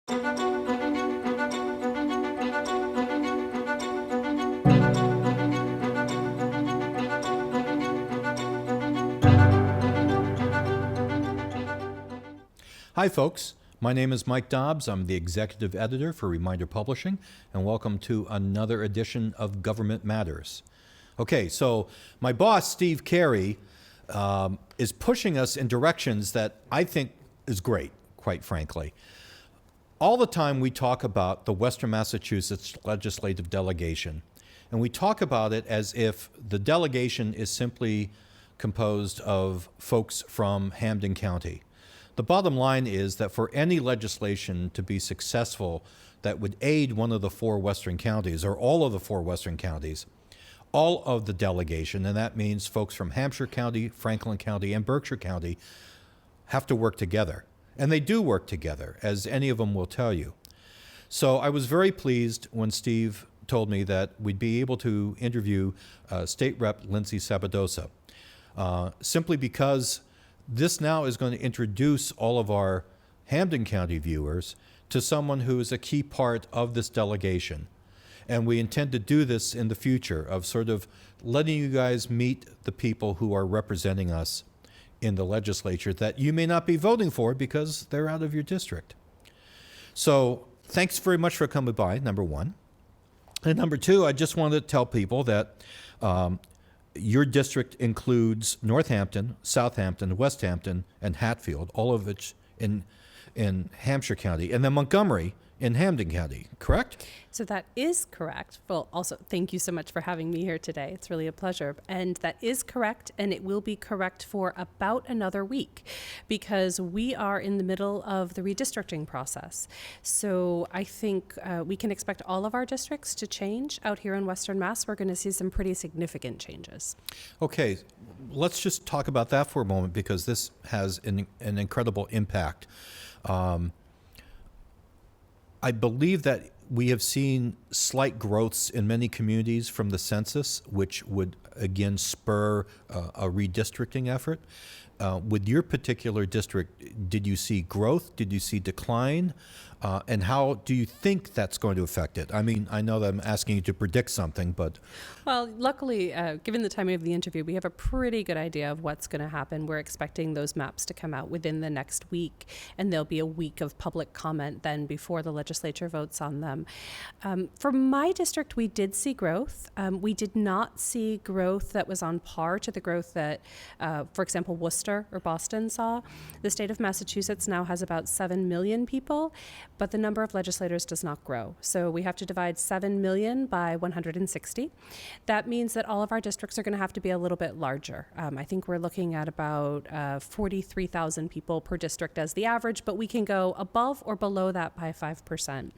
Hi, folks. My name is Mike Dobbs. I'm the executive editor for Reminder Publishing, and welcome to another edition of Government Matters. Okay, so my boss, Steve Carey, is pushing us in directions that I think is great, quite frankly. All the time we talk about the Western Massachusetts legislative delegation, and we talk about it as if the delegation is simply composed of folks from Hampden County. The bottom line is that for any legislation to be successful that would aid one of the four western counties, or all of the four western counties, all of the delegation, and that means folks from Hampshire County, Franklin County, and Berkshire County, have to work together. And they do work together, as any of them will tell you. So I was very pleased when Steve told me that we'd be able to interview State Rep Lindsay Sabadosa, simply because this now is going to introduce all of our Hampden County viewers to someone who is a key part of this delegation. And we intend to do this in the future, of sort of letting you guys meet the people who are representing us in the legislature that you may not be voting for because they're out of your district. So thanks very much for coming by, number one. And number two, I just wanted to tell people that your district includes Northampton, Southampton, Westhampton, and Hatfield, all of which in Hampshire County, and then Montgomery in Hampden County, correct? So that is correct. Well, also, thank you so much for having me here today. It's really a pleasure. And that is correct, and it will be correct for about another week because we are in the middle of the redistricting process. So I think we can expect all of our districts to change. Out here in Western Mass, we're going to see some pretty significant changes. Okay, let's just talk about that for a moment because this has an incredible impact. I believe that we have seen slight growths in many communities from the census, which would again spur a redistricting effort. With your particular district, did you see growth? Did you see decline? And how do you think that's going to affect it? I mean, I know that I'm asking you to predict something, but... Well, luckily, given the timing of the interview, we have a pretty good idea of what's going to happen. We're expecting those maps to come out within the next week, and there'll be a week of public comment then before the legislature votes on them. For my district, we did see growth. We did not see growth that was on par to the growth that, for example, Worcester or Boston saw. The state of Massachusetts now has about 7 million people, but the number of legislators does not grow. So we have to divide 7 million by 160. That means that all of our districts are going to have to be a little bit larger. I think we're looking at about 43,000 people per district as the average, but we can go above or below that by 5%.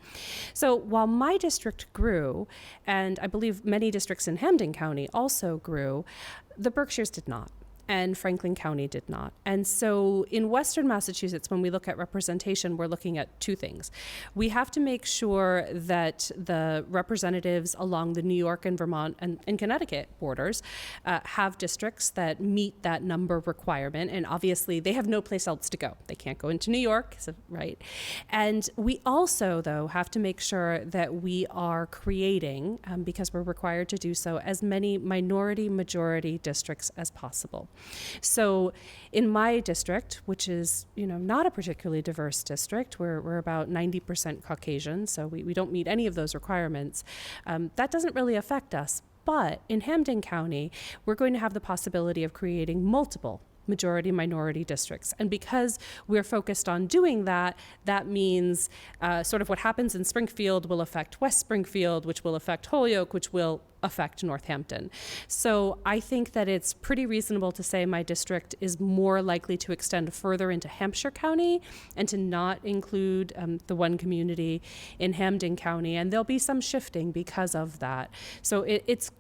So while my district grew, and I believe many districts in Hampden County also grew, the Berkshires did not. And Franklin County did not. And so in Western Massachusetts, when we look at representation, we're looking at two things. We have to make sure that the representatives along the New York and Vermont and Connecticut borders have districts that meet that number requirement. And obviously, they have no place else to go. They can't go into New York, right? And we also, though, have to make sure that we are creating, because we're required to do so, as many minority-majority districts as possible. So in my district, which is, not a particularly diverse district, we're about 90% Caucasian, so we don't meet any of those requirements. That doesn't really affect us. But in Hampden County, we're going to have the possibility of creating multiple majority-minority districts. And because we're focused on doing that, that means sort of what happens in Springfield will affect West Springfield, which will affect Holyoke, which will affect Northampton. So I think that it's pretty reasonable to say my district is more likely to extend further into Hampshire County and to not include the one community in Hampden County. And there'll be some shifting because of that. So it's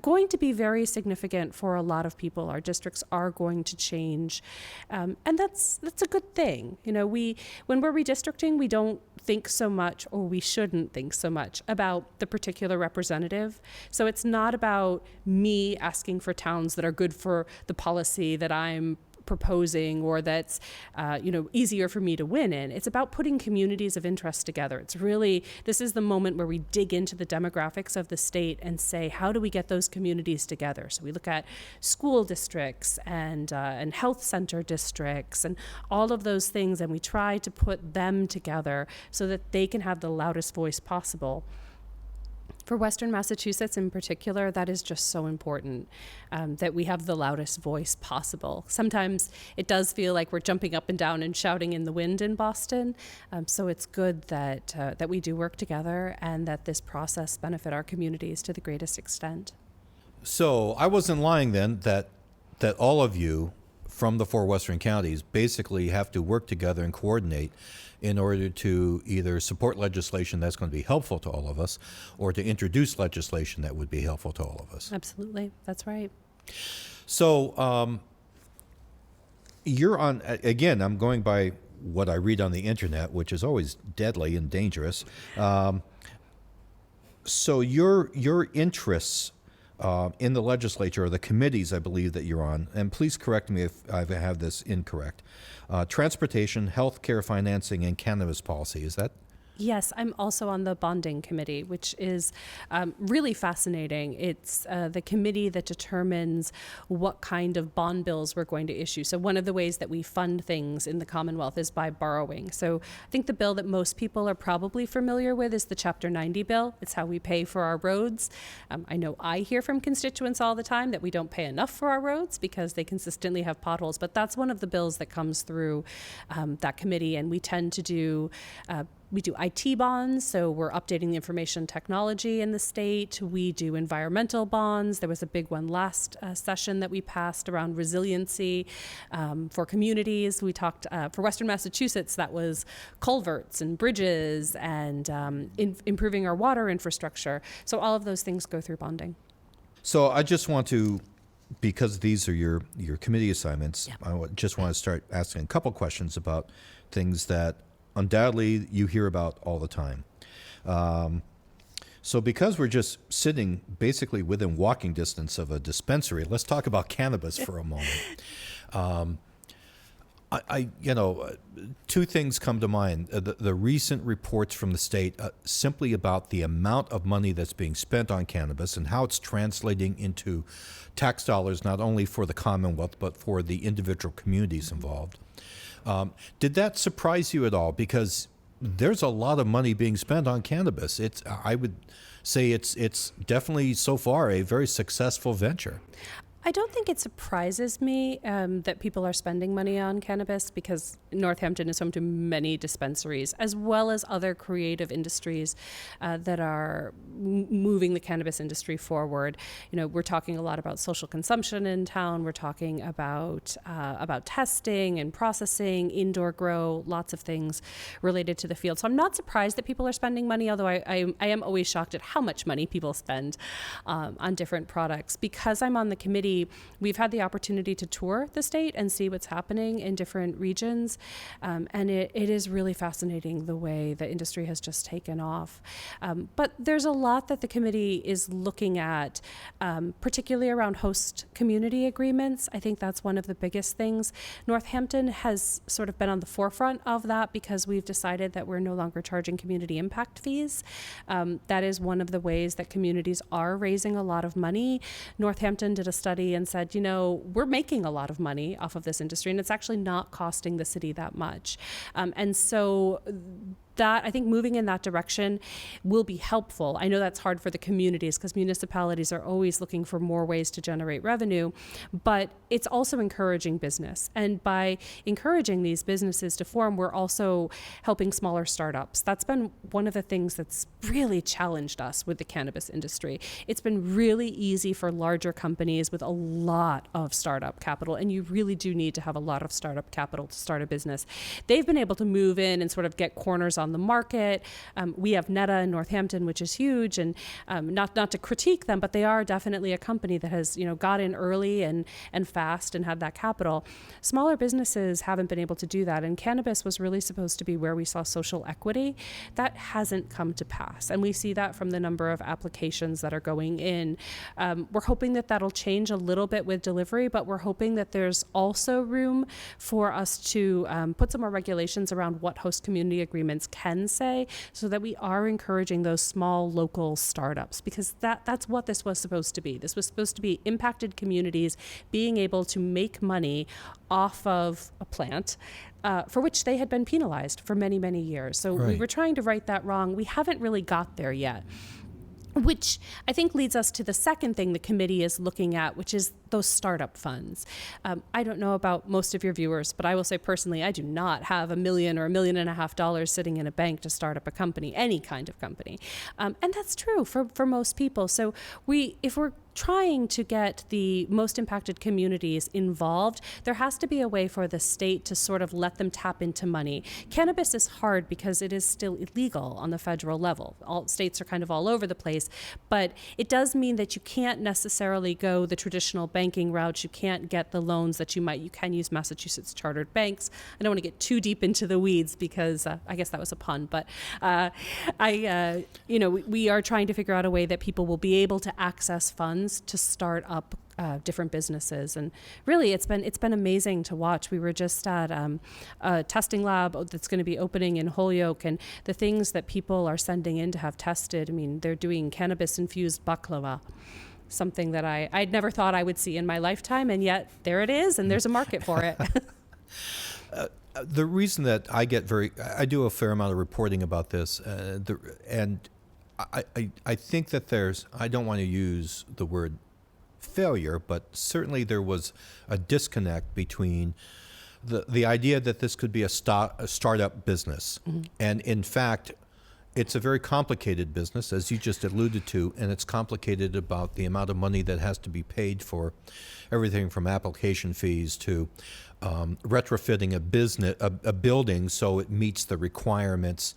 going to be very significant for a lot of people. Our districts are going to change, and that's a good thing. When we're redistricting, we don't think so much, or we shouldn't think so much about the particular representative. So it's not about me asking for towns that are good for the policy that I'm proposing or that's, easier for me to win in. It's about putting communities of interest together. This is the moment where we dig into the demographics of the state and say, how do we get those communities together? So we look at school districts and health center districts and all of those things, and we try to put them together so that they can have the loudest voice possible. For Western Massachusetts in particular, that is just so important, that we have the loudest voice possible. Sometimes it does feel like we're jumping up and down and shouting in the wind in Boston. So it's good that we do work together and that this process benefit our communities to the greatest extent. So I wasn't lying then that all of you from the 4 Western counties basically have to work together and coordinate in order to either support legislation that's going to be helpful to all of us or to introduce legislation that would be helpful to all of us. Absolutely. That's right. So you're on, again, I'm going by what I read on the internet, which is always deadly and dangerous. So your interests in the legislature or the committees, I believe, that you're on, and please correct me if I have this incorrect, transportation, healthcare financing, and cannabis policy. Is that? Yes, I'm also on the bonding committee, which is really fascinating. It's the committee that determines what kind of bond bills we're going to issue. So one of the ways that we fund things in the Commonwealth is by borrowing. So I think the bill that most people are probably familiar with is the Chapter 90 bill. It's how we pay for our roads. I know I hear from constituents all the time that we don't pay enough for our roads because they consistently have potholes, but that's one of the bills that comes through that committee, and we tend to do we do IT bonds, so we're updating the information technology in the state. We do environmental bonds. There was a big one last session that we passed around resiliency for communities. We talked, for Western Massachusetts, that was culverts and bridges and improving our water infrastructure. So all of those things go through bonding. So I just want to, because these are your committee assignments, Yeah. just want to start asking a couple questions about things that undoubtedly you hear about all the time. So because we're just sitting basically within walking distance of a dispensary, let's talk about cannabis for a moment. Two things come to mind. The recent reports from the state simply about the amount of money that's being spent on cannabis and how it's translating into tax dollars, not only for the Commonwealth, but for the individual communities involved. Did that surprise you at all? Because there's a lot of money being spent on cannabis. I would say it's definitely so far a very successful venture. I don't think it surprises me that people are spending money on cannabis because Northampton is home to many dispensaries, as well as other creative industries that are moving the cannabis industry forward. We're talking a lot about social consumption in town. We're talking about testing and processing, indoor grow, lots of things related to the field. So I'm not surprised that people are spending money, although I am always shocked at how much money people spend on different products. Because I'm on the committee, we've had the opportunity to tour the state and see what's happening in different regions. And it is really fascinating the way the industry has just taken off. But there's a lot that the committee is looking at, particularly around host community agreements. I think that's one of the biggest things. Northampton has sort of been on the forefront of that because we've decided that we're no longer charging community impact fees. That is one of the ways that communities are raising a lot of money. Northampton did a study and said, we're making a lot of money off of this industry, and it's actually not costing the city that much. And so that, I think moving in that direction will be helpful. I know that's hard for the communities because municipalities are always looking for more ways to generate revenue, but it's also encouraging business. And by encouraging these businesses to form, we're also helping smaller startups. That's been one of the things that's really challenged us with the cannabis industry. It's been really easy for larger companies with a lot of startup capital, and you really do need to have a lot of startup capital to start a business. They've been able to move in and sort of get corners on on the market. We have Netta in Northampton, which is huge, and not to critique them, but they are definitely a company that has got in early and fast and had that capital. Smaller businesses haven't been able to do that, and cannabis was really supposed to be where we saw social equity. That hasn't come to pass, and we see that from the number of applications that are going in. We're hoping that that'll change a little bit with delivery, but we're hoping that there's also room for us to put some more regulations around what host community agreements can say, so that we are encouraging those small local startups, because that's what this was supposed to be. This was supposed to be impacted communities being able to make money off of a plant for which they had been penalized for many, many years. So we were trying to right that wrong. We haven't really got there yet, which I think leads us to the second thing the committee is looking at, which is those startup funds. I don't know about most of your viewers, but I will say personally, I do not have $1 million or $1.5 million sitting in a bank to start up a company, any kind of company. And that's true for most people. So if we're trying to get the most impacted communities involved, there has to be a way for the state to sort of let them tap into money. Cannabis is hard because it is still illegal on the federal level. All states are kind of all over the place, but it does mean that you can't necessarily go the traditional banking route. You can't get the loans that you might. You can use Massachusetts chartered banks. I don't want to get too deep into the weeds because I guess that was a pun, but we are trying to figure out a way that people will be able to access funds to start up different businesses. And really, it's been amazing to watch. We were just at a testing lab that's going to be opening in Holyoke, and the things that people are sending in to have tested. I mean, they're doing cannabis-infused baklava, something that I'd never thought I would see in my lifetime, and yet there it is, and there's a market for it. The reason that I do a fair amount of reporting about this, and I think that I don't want to use the word failure, but certainly there was a disconnect between the idea that this could be a startup business. Mm-hmm. And in fact, it's a very complicated business, as you just alluded to, and it's complicated about the amount of money that has to be paid for everything from application fees to retrofitting a building so it meets the requirements.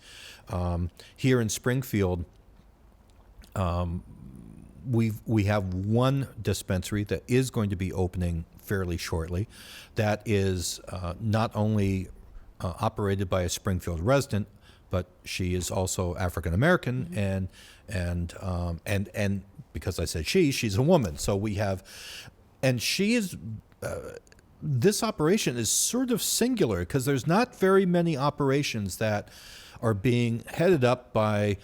Here in Springfield, we have one dispensary that is going to be opening fairly shortly. That is not only operated by a Springfield resident, but she is also African American, mm-hmm. and because I said she's a woman. So we have, and she is. This operation is sort of singular because there's not very many operations that are being headed up by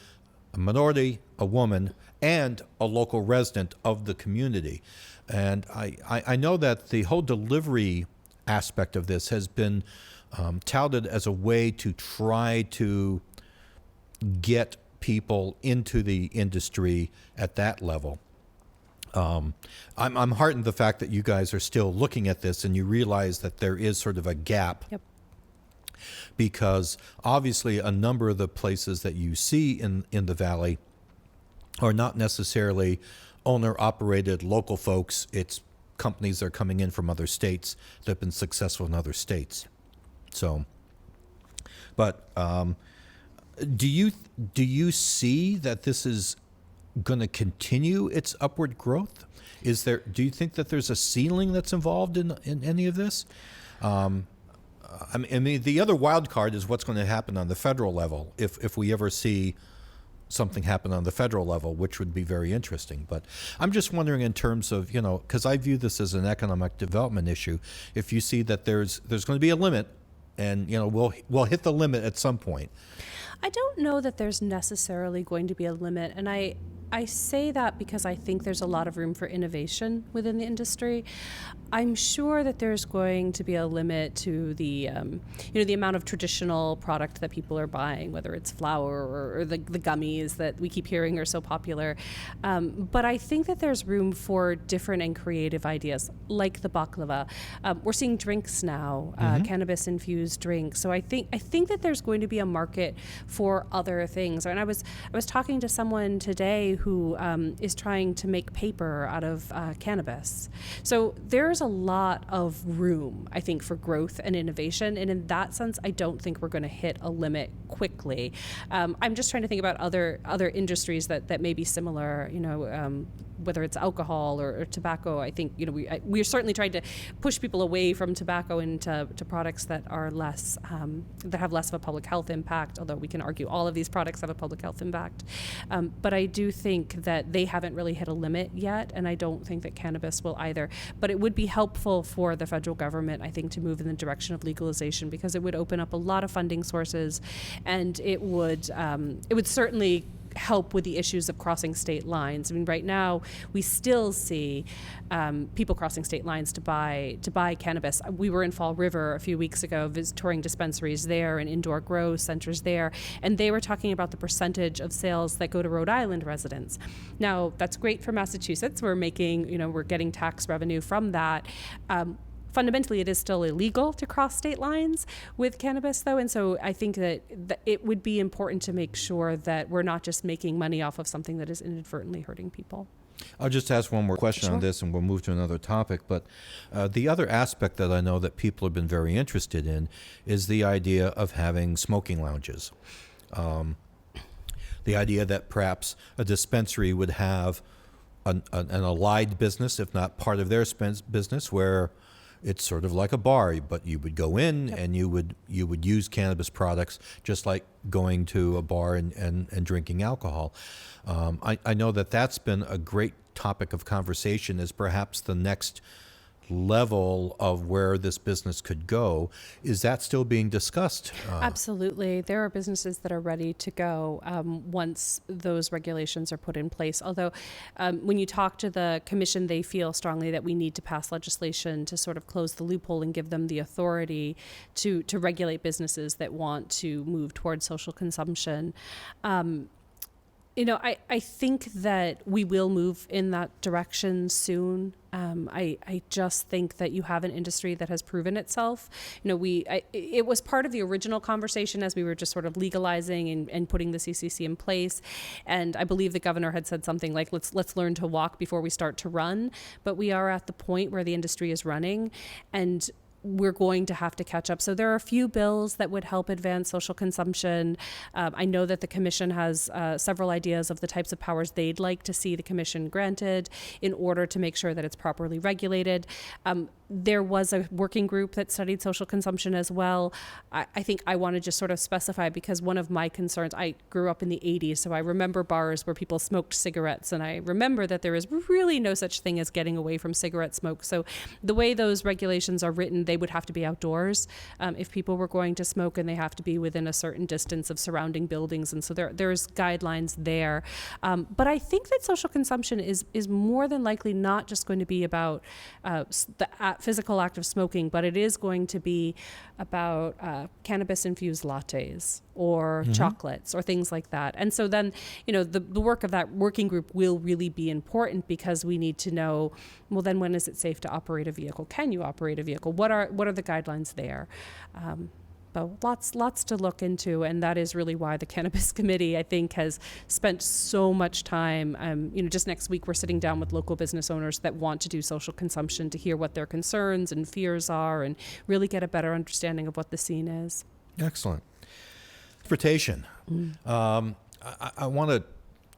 a minority, a woman, and a local resident of the community. And I know that the whole delivery aspect of this has been touted as a way to try to get people into the industry at that level. I'm heartened the fact that you guys are still looking at this and you realize that there is sort of a gap. Yep. Because obviously a number of the places that you see in the valley are not necessarily owner-operated local folks. It's companies that are coming in from other states that have been successful in other states. So, but do you see that this is going to continue its upward growth? Do you think that there's a ceiling that's involved in any of this? I mean, the other wild card is what's going to happen on the federal level if we ever see something happen on the federal level, which would be very interesting. But I'm just wondering in terms of, because I view this as an economic development issue, if you see that there's going to be a limit and, we'll hit the limit at some point. I don't know that there's necessarily going to be a limit, and I say that because I think there's a lot of room for innovation within the industry. I'm sure that there's going to be a limit to the, the amount of traditional product that people are buying, whether it's flour or the gummies that we keep hearing are so popular. But I think that there's room for different and creative ideas, like the baklava. We're seeing drinks now, mm-hmm. Cannabis-infused drinks. So I think that there's going to be a market for other things. And I was talking to someone today who is trying to make paper out of cannabis. So there's there's a lot of room, I think, for growth and innovation. And in that sense, I don't think we're going to hit a limit quickly. I'm just trying to think about other industries that may be similar, whether it's alcohol or tobacco. I think, we're certainly trying to push people away from tobacco into products that are less, that have less of a public health impact, although we can argue all of these products have a public health impact. But I do think that they haven't really hit a limit yet, and I don't think that cannabis will either. But it would be helpful for the federal government, I think, to move in the direction of legalization, because it would open up a lot of funding sources, and it would certainly help with the issues of crossing state lines. I mean, right now we still see people crossing state lines to buy cannabis. We were in Fall River a few weeks ago, touring dispensaries there and indoor grow centers there, and they were talking about the percentage of sales that go to Rhode Island residents. Now, that's great for Massachusetts. We're getting tax revenue from that. Fundamentally, it is still illegal to cross state lines with cannabis, though, and so I think that it would be important to make sure that we're not just making money off of something that is inadvertently hurting people. I'll just ask one more question on this, and we'll move to another topic. But the other aspect that I know that people have been very interested in is the idea of having smoking lounges. The idea that perhaps a dispensary would have an allied business, if not part of their business, where it's sort of like a bar, but you would go in and you would use cannabis products just like going to a bar and drinking alcohol. I know that that's been a great topic of conversation as perhaps the next level of where this business could go. Is that still being discussed? Absolutely. There are businesses that are ready to go once those regulations are put in place. Although when you talk to the commission, they feel strongly that we need to pass legislation to sort of close the loophole and give them the authority to regulate businesses that want to move towards social consumption. I think that we will move in that direction soon. I just think that you have an industry that has proven itself. It was part of the original conversation as we were just sort of legalizing and putting the CCC in place. And I believe the governor had said something like, let's learn to walk before we start to run. But we are at the point where the industry is running, and we're going to have to catch up. So there are a few bills that would help advance social consumption. I know that the commission has several ideas of the types of powers they'd like to see the commission granted in order to make sure that it's properly regulated. There was a working group that studied social consumption as well. I think I want to just sort of specify, because one of my concerns, I grew up in the 80s, so I remember bars where people smoked cigarettes, and I remember that there is really no such thing as getting away from cigarette smoke. So the way those regulations are written, they would have to be outdoors if people were going to smoke, and they have to be within a certain distance of surrounding buildings. And so there's guidelines there. But I think that social consumption is more than likely not just going to be about the physical act of smoking, but it is going to be about cannabis-infused lattes or chocolates or things like that. And so then, the work of that working group will really be important, because we need to know, well, then when is it safe to operate a vehicle? Can you operate a vehicle? What are the guidelines there? But lots to look into, and that is really why the Cannabis Committee, I think, has spent so much time. Just next week we're sitting down with local business owners that want to do social consumption to hear what their concerns and fears are, and really get a better understanding of what the scene is. Excellent. Transportation. I want to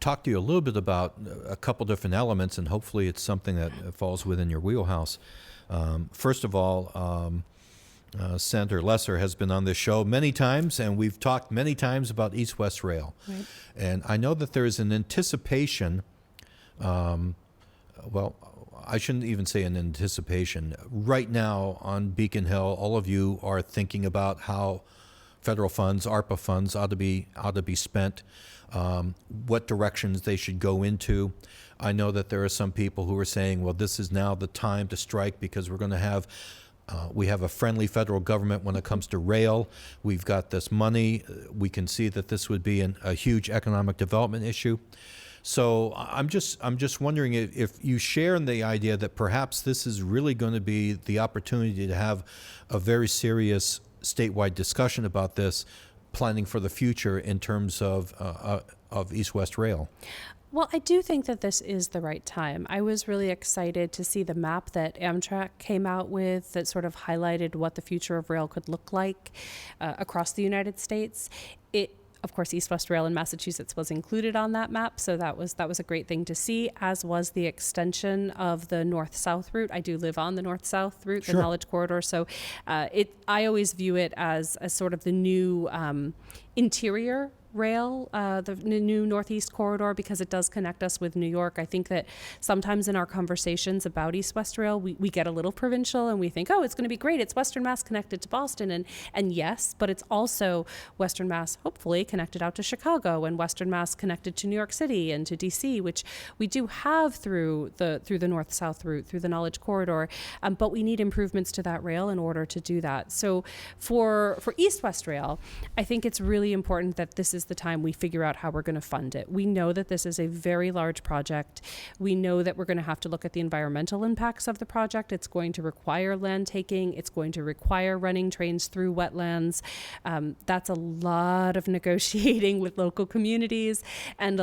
talk to you a little bit about a couple different elements, and hopefully it's something that falls within your wheelhouse. First of all, Senator Lesser has been on this show many times, and we've talked many times about East-West Rail. Right. And I know that there is an anticipation, well, I shouldn't even say an anticipation. Right now on Beacon Hill, all of you are thinking about how federal funds, ARPA funds, ought to be spent, what directions they should go into. I know that there are some people who are saying, well, this is now the time to strike, because we're going to have we have a friendly federal government when it comes to rail. We've got this money. We can see that this would be a huge economic development issue. So I'm just wondering if you share in the idea that perhaps this is really going to be the opportunity to have a very serious statewide discussion about this, planning for the future in terms of East-West Rail? Well, I do think that this is the right time. I was really excited to see the map that Amtrak came out with that sort of highlighted what the future of rail could look like across the United States. Of course, East-West Rail in Massachusetts was included on that map, so that was a great thing to see, as was the extension of the north-south route. I do live on the north-south route, Sure. the Knowledge Corridor, so I always view it as sort of the new interior rail, the new Northeast Corridor, because it does connect us with New York. I think that sometimes in our conversations about East-West Rail, we get a little provincial and we think, oh, it's going to be great. It's Western Mass connected to Boston. And yes, but it's also Western Mass, hopefully, connected out to Chicago, and Western Mass connected to New York City and to DC, which we do have through the north-south route, through the Knowledge Corridor. But we need improvements to that rail in order to do that. So for East-West Rail, I think it's really important that this is the time we figure out how we're going to fund it. We know that this is a very large project. We know that we're going to have to look at the environmental impacts of the project. It's going to require land taking. It's going to require running trains through wetlands. That's a lot of negotiating with local communities and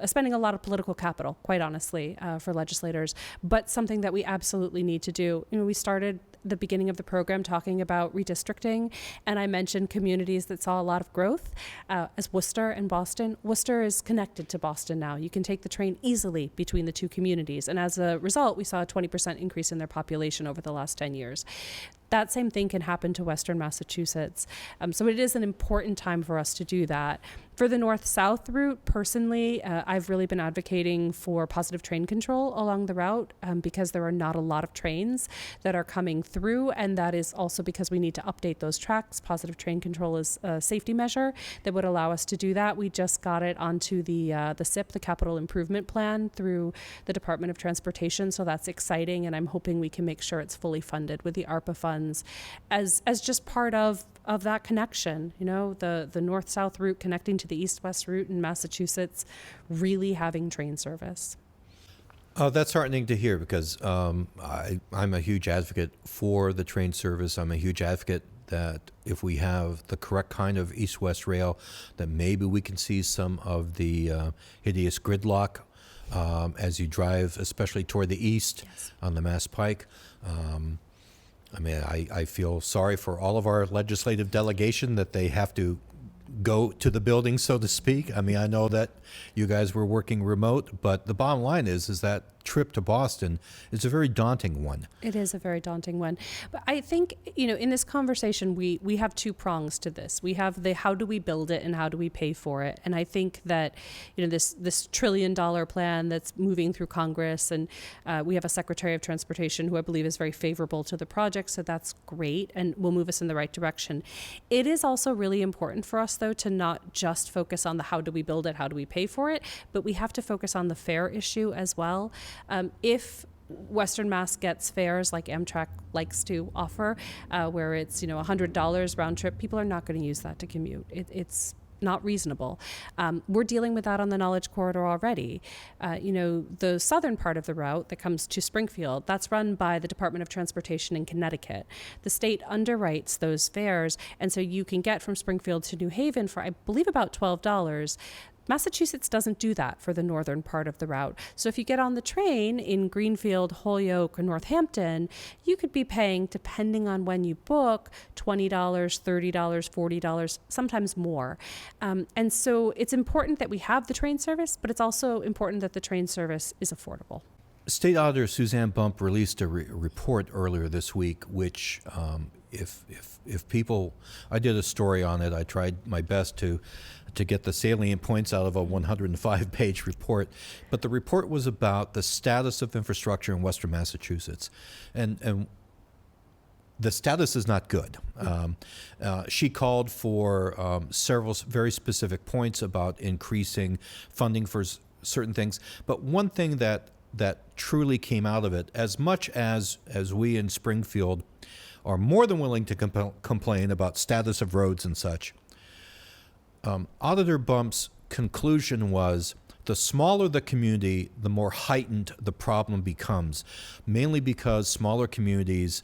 spending a lot of political capital, quite honestly, for legislators, but something that we absolutely need to do. We started the beginning of the program talking about redistricting, and I mentioned communities that saw a lot of growth, as Worcester and Boston. Worcester is connected to Boston now. You can take the train easily between the two communities, and as a result, we saw a 20% increase in their population over the last 10 years. That same thing can happen to Western Massachusetts. So it is an important time for us to do that. For the north-south route, personally, I've really been advocating for positive train control along the route because there are not a lot of trains that are coming through, and that is also because we need to update those tracks. Positive train control is a safety measure that would allow us to do that. We just got it onto the CIP, the Capital Improvement Plan, through the Department of Transportation, so that's exciting, and I'm hoping we can make sure it's fully funded with the ARPA funds as just part of that connection, the north-south route connecting to the east-west route in Massachusetts, really having train service. That's heartening to hear because I'm a huge advocate for the train service. I'm a huge advocate that if we have the correct kind of east-west rail, that maybe we can see some of the hideous gridlock as you drive, especially toward the east. Yes. On the Mass Pike. I feel sorry for all of our legislative delegation that they have to go to the building, so to speak. I know that you guys were working remote, but the bottom line is that trip to Boston is a very daunting one. It is a very daunting one. But I think, in this conversation, we have two prongs to this. We have the how do we build it and how do we pay for it. And I think that, this $1 trillion plan that's moving through Congress, and we have a Secretary of Transportation who I believe is very favorable to the project, so that's great and will move us in the right direction. It is also really important for us, though, to not just focus on the how do we build it, how do we pay for it, but we have to focus on the fare issue as well. If Western Mass gets fares like Amtrak likes to offer, where it's $100 round trip, people are not going to use that to commute. It's not reasonable. We're dealing with that on the Knowledge Corridor already. The southern part of the route that comes to Springfield, that's run by the Department of Transportation in Connecticut. The state underwrites those fares, and so you can get from Springfield to New Haven for, I believe, about $12. Massachusetts doesn't do that for the northern part of the route. So if you get on the train in Greenfield, Holyoke, or Northampton, you could be paying, depending on when you book, $20, $30, $40, sometimes more. And so it's important that we have the train service, but it's also important that the train service is affordable. State Auditor Suzanne Bump released a report earlier this week, which if people, I did a story on it. I tried my best to get the salient points out of a 105-page report, but the report was about the status of infrastructure in Western Massachusetts, and the status is not good. She called for several very specific points about increasing funding for certain things, but one thing that truly came out of it, as much as we in Springfield are more than willing to complain about status of roads and such, Auditor Bump's conclusion was the smaller the community, the more heightened the problem becomes, mainly because smaller communities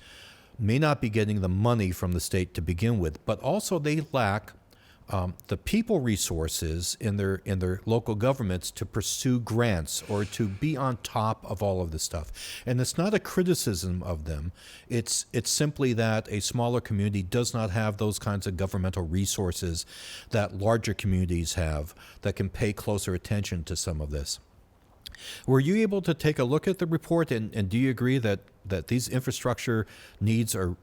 may not be getting the money from the state to begin with, but also they lack the people resources in their local governments to pursue grants or to be on top of all of this stuff. And it's not a criticism of them. It's simply that a smaller community does not have those kinds of governmental resources that larger communities have that can pay closer attention to some of this. Were you able to take a look at the report, and do you agree that these infrastructure needs are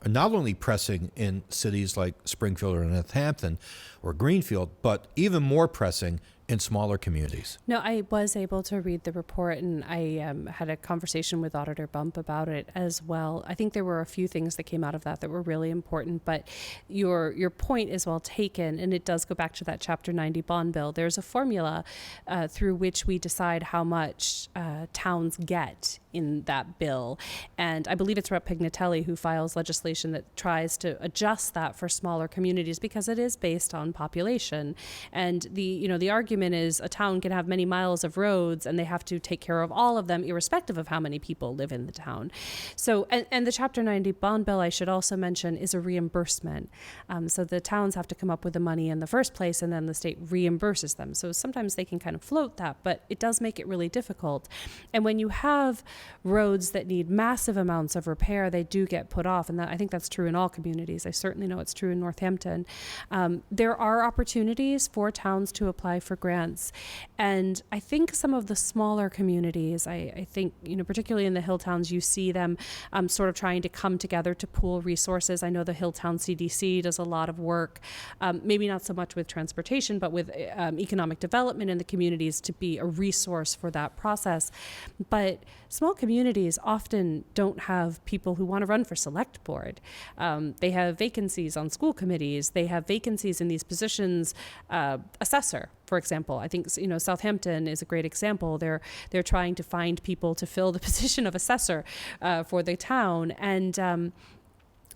not only pressing in cities like Springfield or Northampton or Greenfield, but even more pressing in smaller communities? No, I was able to read the report, and I had a conversation with Auditor Bump about it as well. I think there were a few things that came out of that were really important, but your point is well taken, and it does go back to that Chapter 90 bond bill. There's a formula through which we decide how much towns get in that bill, and I believe it's Rep. Pignatelli who files legislation that tries to adjust that for smaller communities because it is based on population. And the argument is a town can have many miles of roads and they have to take care of all of them irrespective of how many people live in the town. So, and the Chapter 90 bond bill, I should also mention, is a reimbursement. So the towns have to come up with the money in the first place and then the state reimburses them. So sometimes they can kind of float that, but it does make it really difficult. And when you have roads that need massive amounts of repair, they do get put off. And I think that's true in all communities. I certainly know it's true in Northampton. There are opportunities for towns to apply for grants. And I think some of the smaller communities, I think, particularly in the hill towns, you see them sort of trying to come together to pool resources. I know the Hilltown CDC does a lot of work, maybe not so much with transportation, but with economic development in the communities to be a resource for that process. But small communities often don't have people who want to run for select board. They have vacancies on school committees. They have vacancies in these positions, assessor, for example. I think Southampton is a great example. They're trying to find people to fill the position of assessor for the town, and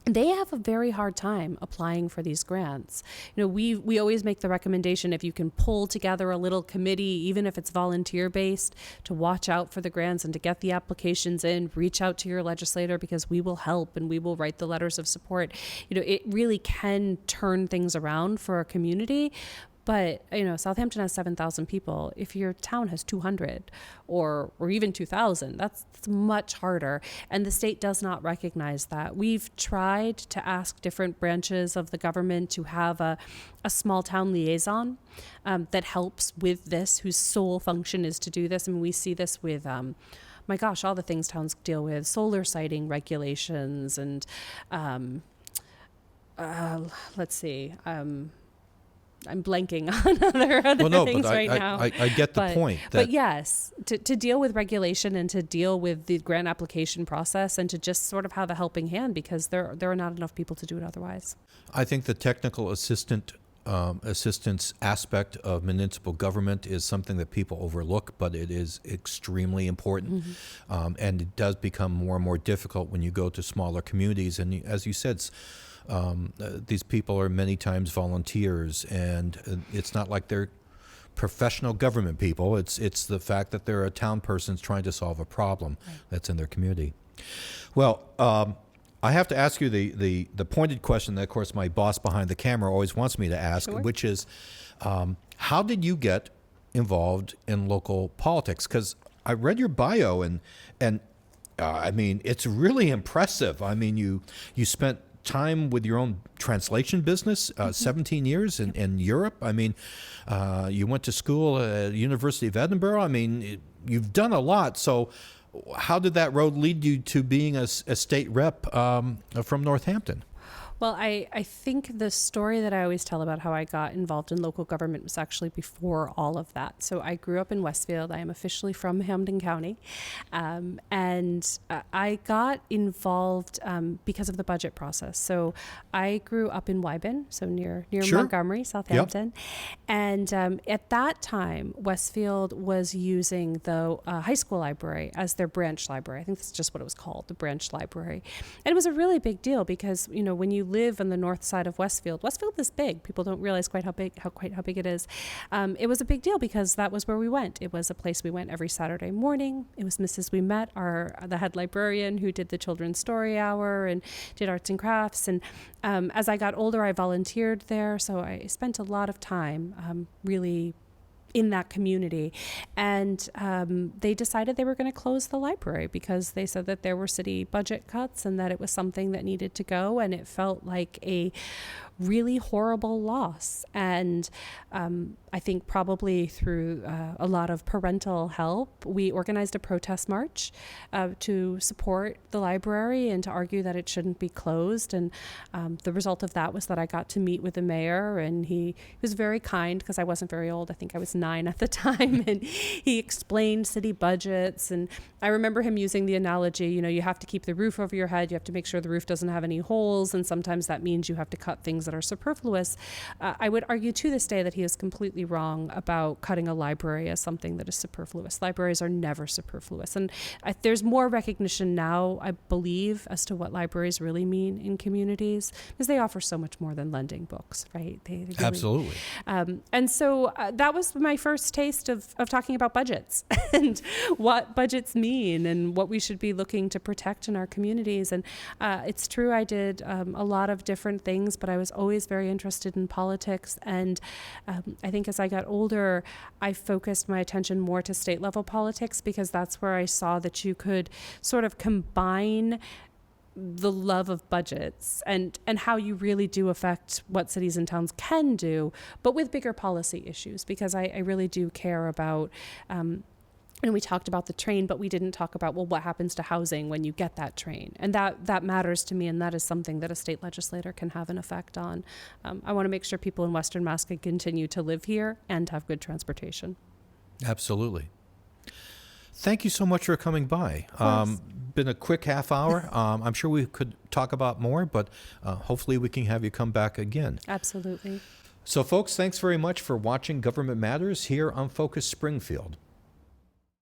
they have a very hard time applying for these grants. We always make the recommendation, if you can pull together a little committee, even if it's volunteer based, to watch out for the grants and to get the applications in, reach out to your legislator because we will help and we will write the letters of support. It really can turn things around for a community. But, Southampton has 7,000 people. If your town has 200 or even 2,000, that's much harder. And the state does not recognize that. We've tried to ask different branches of the government to have a small town liaison that helps with this, whose sole function is to do this. And we see this with my gosh, all the things towns deal with, solar siting regulations and let's see. I'm blanking on other things right now. I get the point. But yes, to deal with regulation and to deal with the grant application process and to just sort of have a helping hand because there are not enough people to do it otherwise. I think the technical assistance aspect of municipal government is something that people overlook, but it is extremely important. Mm-hmm. And it does become more and more difficult when you go to smaller communities. And as you said, these people are many times volunteers, and it's not like they're professional government people. It's the fact that they're a town persons trying to solve a problem that's in their community. Well, I have to ask you the pointed question that, of course, my boss behind the camera always wants me to ask, sure, which is, how did you get involved in local politics? Because I read your bio, and I mean, it's really impressive. I mean, you spent time with your own translation business, 17 years in Europe. I mean, you went to school at the University of Edinburgh. I mean, you've done a lot. So how did that road lead you to being a state rep from Northampton? Well, I think the story that I always tell about how I got involved in local government was actually before all of that. So I grew up in Westfield. I am officially from Hampden County. And I got involved because of the budget process. So I grew up in Wyben, so near sure, Montgomery, Southampton. Yep. And at that time, Westfield was using the high school library as their branch library. I think that's just what it was called, the branch library. And it was a really big deal because, when you live on the north side of Westfield, Westfield is big. People don't realize quite how big it is. It was a big deal because that was where we went. It was a place we went every Saturday morning. It was Mrs. We Met, the head librarian who did the children's story hour and did arts and crafts. And as I got older, I volunteered there. So I spent a lot of time really in that community. And they decided they were going to close the library because they said that there were city budget cuts and that it was something that needed to go. And it felt like a really horrible loss. And I think probably through a lot of parental help, we organized a protest march to support the library and to argue that it shouldn't be closed. And the result of that was that I got to meet with the mayor, and he was very kind because I wasn't very old. I think I was 9 at the time. And he explained city budgets. And I remember him using the analogy, you have to keep the roof over your head. You have to make sure the roof doesn't have any holes. And sometimes that means you have to cut things that are superfluous. I would argue to this day that he is completely wrong about cutting a library as something that is superfluous. Libraries are never superfluous. And there's more recognition now, I believe, as to what libraries really mean in communities, because they offer so much more than lending books, right? They really, Absolutely. And so that was my first taste of talking about budgets and what budgets mean and what we should be looking to protect in our communities. And it's true, I did a lot of different things, but I was always very interested in politics. And I think as I got older, I focused my attention more to state level politics because that's where I saw that you could sort of combine the love of budgets and how you really do affect what cities and towns can do, but with bigger policy issues, because I really do care about and we talked about the train, but we didn't talk about, well, what happens to housing when you get that train? And that matters to me, and that is something that a state legislator can have an effect on. I want to make sure people in Western Mass can continue to live here and have good transportation. Absolutely. Thank you so much for coming by. Been a quick half hour. I'm sure we could talk about more, but hopefully we can have you come back again. Absolutely. So, folks, thanks very much for watching Government Matters here on Focus Springfield.